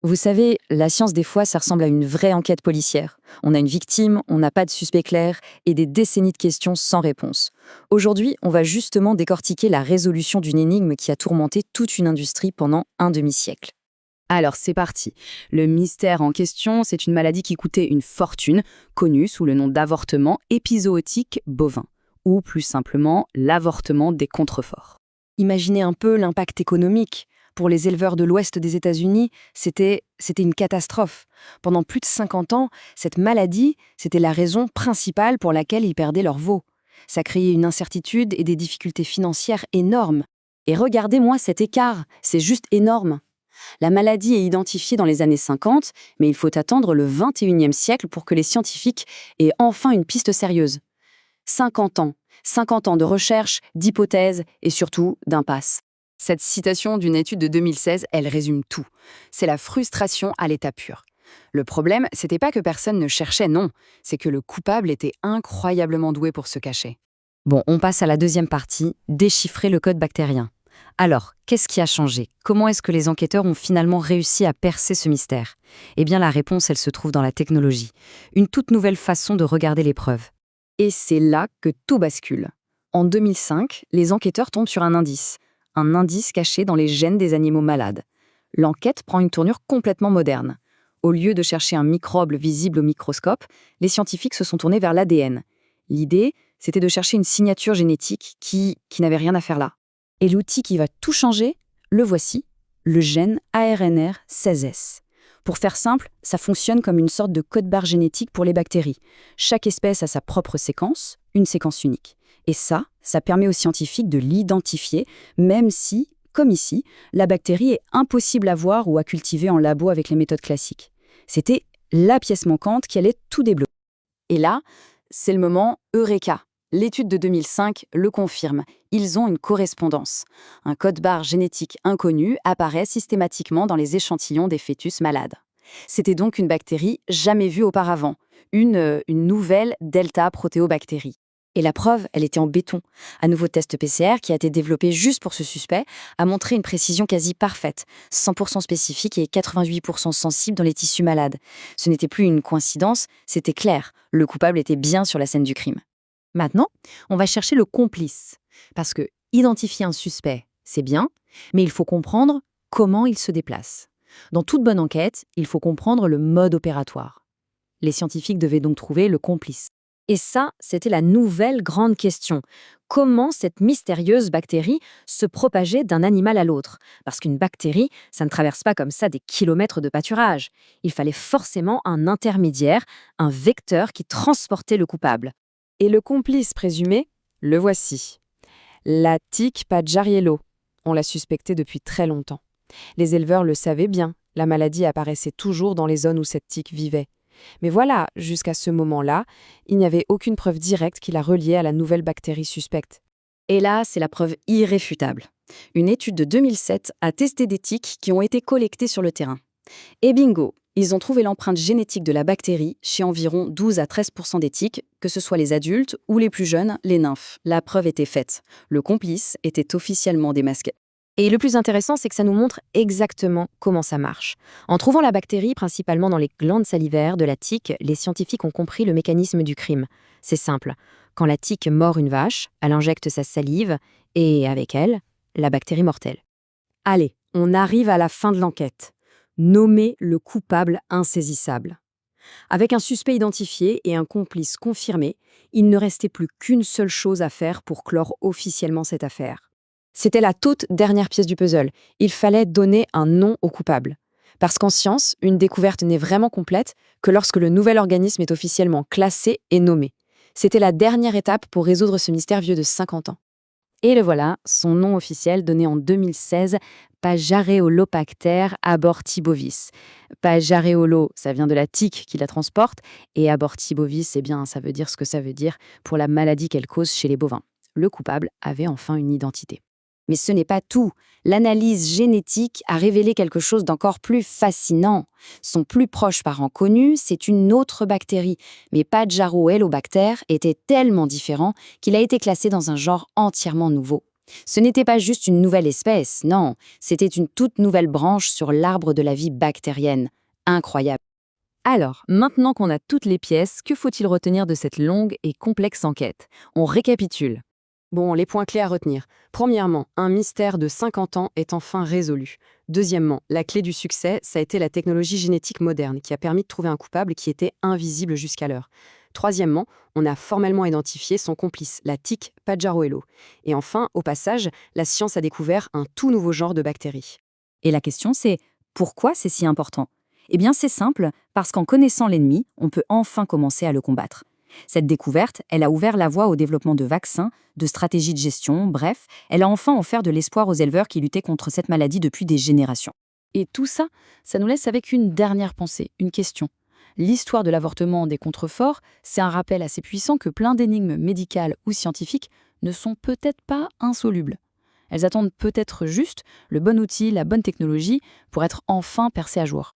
Vous savez, la science, des fois, ça ressemble à une vraie enquête policière. On a une victime, on n'a pas de suspect clair et des décennies de questions sans réponse. Aujourd'hui, on va justement décortiquer la résolution d'une énigme qui a tourmenté toute une industrie pendant un demi-siècle. Alors c'est parti. Le mystère en question, c'est une maladie qui coûtait une fortune, connue sous le nom d'avortement épizootique bovin, ou plus simplement l'avortement des contreforts. Imaginez un peu l'impact économique. Pour les éleveurs de l'ouest des États-Unis, c'était une catastrophe. Pendant plus de 50 ans, cette maladie, c'était la raison principale pour laquelle ils perdaient leurs veaux. Ça créait une incertitude et des difficultés financières énormes. Et regardez-moi cet écart, c'est juste énorme. La maladie est identifiée dans les années 50, mais il faut attendre le 21e siècle pour que les scientifiques aient enfin une piste sérieuse. 50 ans. 50 ans de recherche, d'hypothèses et surtout d'impasse. Cette citation d'une étude de 2016, elle résume tout. C'est la frustration à l'état pur. Le problème, c'était pas que personne ne cherchait, non. C'est que le coupable était incroyablement doué pour se cacher. Bon, on passe à la deuxième partie, déchiffrer le code bactérien. Alors, qu'est-ce qui a changé? Comment est-ce que les enquêteurs ont finalement réussi à percer ce mystère? Eh bien, la réponse, elle se trouve dans la technologie. Une toute nouvelle façon de regarder les preuves. Et c'est là que tout bascule. En 2005, les enquêteurs tombent sur un indice caché dans les gènes des animaux malades. L'enquête prend une tournure complètement moderne. Au lieu de chercher un microbe visible au microscope, les scientifiques se sont tournés vers l'ADN. L'idée, c'était de chercher une signature génétique qui n'avait rien à faire là. Et l'outil qui va tout changer, le voici, le gène ARNR16S. Pour faire simple, ça fonctionne comme une sorte de code-barre génétique pour les bactéries. Chaque espèce a sa propre séquence, une séquence unique. Et ça permet aux scientifiques de l'identifier, même si, comme ici, la bactérie est impossible à voir ou à cultiver en labo avec les méthodes classiques. C'était la pièce manquante qui allait tout débloquer. Et là, c'est le moment Eureka. L'étude de 2005 le confirme. Ils ont une correspondance. Un code-barre génétique inconnu apparaît systématiquement dans les échantillons des fœtus malades. C'était donc une bactérie jamais vue auparavant, une nouvelle delta-protéobactérie. Et la preuve, elle était en béton. Un nouveau test PCR qui a été développé juste pour ce suspect a montré une précision quasi parfaite, 100% spécifique et 88% sensible dans les tissus malades. Ce n'était plus une coïncidence, c'était clair. Le coupable était bien sur la scène du crime. Maintenant, on va chercher le complice. Parce que identifier un suspect, c'est bien, mais il faut comprendre comment il se déplace. Dans toute bonne enquête, il faut comprendre le mode opératoire. Les scientifiques devaient donc trouver le complice. Et ça, c'était la nouvelle grande question. Comment cette mystérieuse bactérie se propageait d'un animal à l'autre? Parce qu'une bactérie, ça ne traverse pas comme ça des kilomètres de pâturage. Il fallait forcément un intermédiaire, un vecteur qui transportait le coupable. Et le complice présumé, le voici. La tique Pagellarello. On l'a suspecté depuis très longtemps. Les éleveurs le savaient bien, la maladie apparaissait toujours dans les zones où cette tique vivait. Mais voilà, jusqu'à ce moment-là, il n'y avait aucune preuve directe qui la reliait à la nouvelle bactérie suspecte. Et là, c'est la preuve irréfutable. Une étude de 2007 a testé des tiques qui ont été collectées sur le terrain. Et bingo, ils ont trouvé l'empreinte génétique de la bactérie chez environ 12 à 13% des tiques, que ce soit les adultes ou les plus jeunes, les nymphes. La preuve était faite. Le complice était officiellement démasqué. Et le plus intéressant, c'est que ça nous montre exactement comment ça marche. En trouvant la bactérie principalement dans les glandes salivaires de la tique, les scientifiques ont compris le mécanisme du crime. C'est simple. Quand la tique mord une vache, elle injecte sa salive et, avec elle, la bactérie mortelle. Allez, on arrive à la fin de l'enquête. Nommer le coupable insaisissable. Avec un suspect identifié et un complice confirmé, il ne restait plus qu'une seule chose à faire pour clore officiellement cette affaire. C'était la toute dernière pièce du puzzle. Il fallait donner un nom au coupable. Parce qu'en science, une découverte n'est vraiment complète que lorsque le nouvel organisme est officiellement classé et nommé. C'était la dernière étape pour résoudre ce mystère vieux de 50 ans. Et le voilà, son nom officiel donné en 2016, Pagellarelobacter abortibovis. Pagellarelo, ça vient de la tique qui la transporte, et abortibovis, eh bien, ça veut dire ce que ça veut dire pour la maladie qu'elle cause chez les bovins. Le coupable avait enfin une identité. Mais ce n'est pas tout. L'analyse génétique a révélé quelque chose d'encore plus fascinant. Son plus proche parent connu, c'est une autre bactérie. Mais Pagellarelobacter était tellement différent qu'il a été classé dans un genre entièrement nouveau. Ce n'était pas juste une nouvelle espèce, non, c'était une toute nouvelle branche sur l'arbre de la vie bactérienne. Incroyable. Alors, maintenant qu'on a toutes les pièces, que faut-il retenir de cette longue et complexe enquête? On récapitule. Bon, les points clés à retenir. Premièrement, un mystère de 50 ans est enfin résolu. Deuxièmement, la clé du succès, ça a été la technologie génétique moderne qui a permis de trouver un coupable qui était invisible jusqu'alors. Troisièmement, on a formellement identifié son complice, la tique Pajaroello. Et enfin, au passage, la science a découvert un tout nouveau genre de bactéries. Et la question c'est, pourquoi c'est si important? Eh bien c'est simple, parce qu'en connaissant l'ennemi, on peut enfin commencer à le combattre. Cette découverte, elle a ouvert la voie au développement de vaccins, de stratégies de gestion, bref, elle a enfin offert de l'espoir aux éleveurs qui luttaient contre cette maladie depuis des générations. Et tout ça, ça nous laisse avec une dernière pensée, une question. L'histoire de l'avortement des contreforts, c'est un rappel assez puissant que plein d'énigmes médicales ou scientifiques ne sont peut-être pas insolubles. Elles attendent peut-être juste le bon outil, la bonne technologie pour être enfin percées à jour.